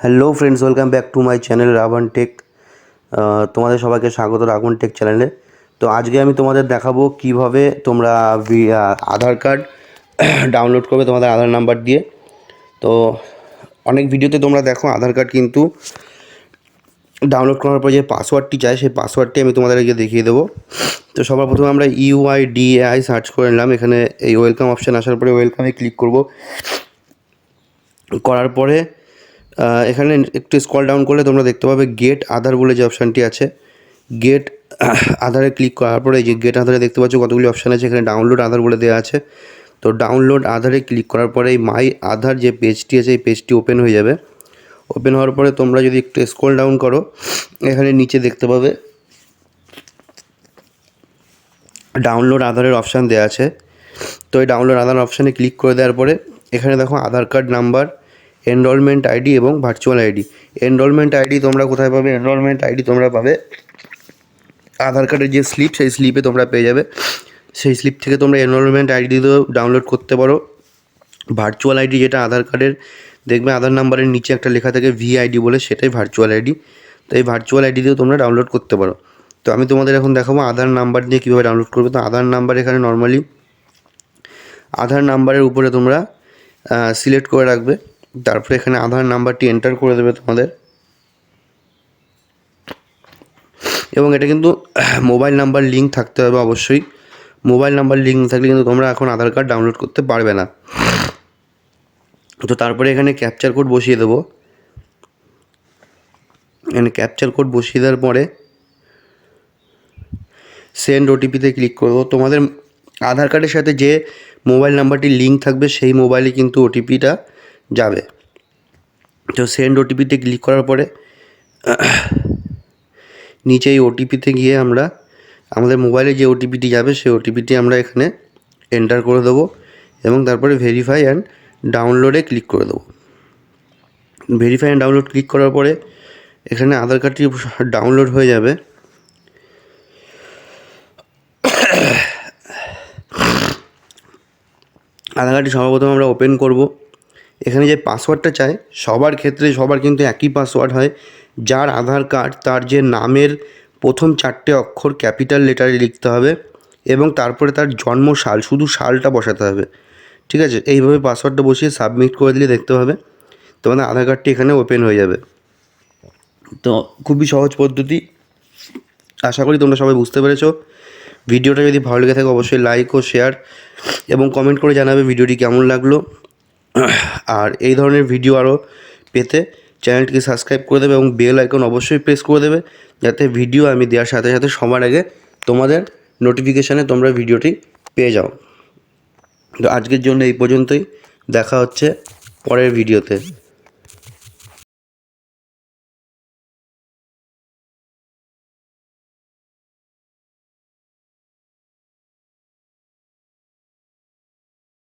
Hello friends, welcome back to my channel Ravan tech. তোমাদের সবাইকে স্বাগত রাবণ টেক চ্যানেলে। তো আজকে আমি তোমাদের দেখাবো কিভাবে তোমরা আধার কার্ড ডাউনলোড করবে তোমাদের আধার নাম্বার দিয়ে। তো অনেক ভিডিওতে তোমরা দেখো আধার কার্ড কিন্তু ডাউনলোড করার পর যে পাসওয়ার্ডটি চাই সেই পাসওয়ার্ডটি আমি তোমাদেরকে দেখিয়ে দেবো। তো সবার প্রথমে আমরা UIDAI সার্চ করে নিলাম। এখানে এই ওয়েলকাম অপশান আসার পরে ওয়েলকামে ক্লিক করব। করার পরে এখানে একটু স্ক্রল ডাউন করলে তোমরা দেখতে পাবে গেট আধার বলে যে অপশানটি আছে। গেট আধারে ক্লিক করার পরে এই যে গেট আধারে দেখতে পাচ্ছ কতগুলি অপশান আছে। এখানে ডাউনলোড আধার বলে দেওয়া আছে। তো ডাউনলোড আধারে ক্লিক করার পরে এই মাই আধার যে পেজটি আছে এই পেজটি ওপেন হয়ে যাবে। ওপেন হওয়ার পরে তোমরা যদি একটু স্ক্রল ডাউন করো, এখানে নিচে দেখতে পাবে ডাউনলোড আধারের অপশান দেওয়া আছে। তো এই ডাউনলোড আধার অপশানে ক্লিক করে দেওয়ার পরে এখানে দেখো আধার কার্ড নাম্বার, এনরোলমেন্ট আইডি এবং ভার্চুয়াল আইডি। এনরোলমেন্ট আইডি তোমরা কোথায় পাবে? এনরোলমেন্ট আইডি তোমরা পাবে আধার কার্ডের যে স্লিপ, সেই স্লিপে তোমরা পেয়ে যাবে। সেই স্লিপ থেকে তোমরা এনরোলমেন্ট আইডি দিয়েও ডাউনলোড করতে পারো। ভার্চুয়াল আইডি যেটা আধার কার্ডের দেখবে আধার নাম্বারের নিচে একটা লেখা থাকে VID বলে, সেটাই ভার্চুয়াল আইডি। তো এই ভার্চুয়াল আইডি দিয়েও তোমরা ডাউনলোড করতে পারো। তো আমি তোমাদের এখন দেখাবো আধার নাম্বার দিয়ে কীভাবে ডাউনলোড করবে। তো আধার নাম্বার এখানে নর্মালি আধার নাম্বারের উপরে তোমরা সিলেক্ট করে রাখবে। তারপরে এখানে আধার নাম্বারটি এন্টার করে দেবে তোমাদের, এবং এটা কিন্তু মোবাইল নাম্বার লিঙ্ক থাকতে হবে অবশ্যই। মোবাইল নাম্বার লিঙ্ক না থাকলে কিন্তু তোমরা এখন আধার কার্ড ডাউনলোড করতে পারবে না। তো তারপরে এখানে ক্যাপচার কোড বসিয়ে দেবো। এখানে ক্যাপচার কোড বসিয়ে দেওয়ার পরে সেন্ড OTPতে ক্লিক করবো। তোমাদের আধার কার্ডের সাথে যে মোবাইল নাম্বারটি লিঙ্ক থাকবে সেই মোবাইলে কিন্তু OTPটা যাবে। তো সেন্ড OTPতে ক্লিক করার পরে নিচে এই OTPতে গিয়ে আমরা আমাদের মোবাইলে যে OTPটি যাবে সেই OTPটি আমরা এখানে এন্টার করে দেবো, এবং তারপরে ভেরিফাই অ্যান্ড ডাউনলোডে ক্লিক করে দেবো। ভেরিফাই অ্যান্ড ডাউনলোড ক্লিক করার পরে এখানে আধার কার্ডটি ডাউনলোড হয়ে যাবে। আধার কার্ডটি সর্বপ্রথম আমরা ওপেন করব। এখানে যে পাসওয়ার্ডটা চাই সবার ক্ষেত্রে সবার কিন্তু একই পাসওয়ার্ড হয়। যার আধার কার্ড তার যে নামের প্রথম 4টে অক্ষর ক্যাপিটাল লেটারে লিখতে হবে, এবং তারপরে তার জন্ম সাল, শুধু সালটা বসাতে হবে। ঠিক আছে, এইভাবে পাসওয়ার্ডটা বসিয়ে সাবমিট করে দিলে দেখতে হবে তোমাদের আধার কার্ডটি এখানে ওপেন হয়ে যাবে। তো খুবই সহজ পদ্ধতি, আশা করি তোমরা সবাই বুঝতে পেরেছো। ভিডিওটা যদি ভালো লেগে থাকে অবশ্যই লাইক ও শেয়ার এবং কমেন্ট করে জানাবে ভিডিওটি কেমন লাগলো। আর এই ধরনের ভিডিও আরও পেতে চ্যানেলটিকে সাবস্ক্রাইব করে দেবে এবং বেল আইকন অবশ্যই প্রেস করে দেবে, যাতে ভিডিও আমি দেওয়ার সাথে সাথে সবার আগে তোমাদের নোটিফিকেশানে তোমরা ভিডিওটি পেয়ে যাও। তো আজকের জন্য এই পর্যন্তই, দেখা হচ্ছে পরের ভিডিওতে।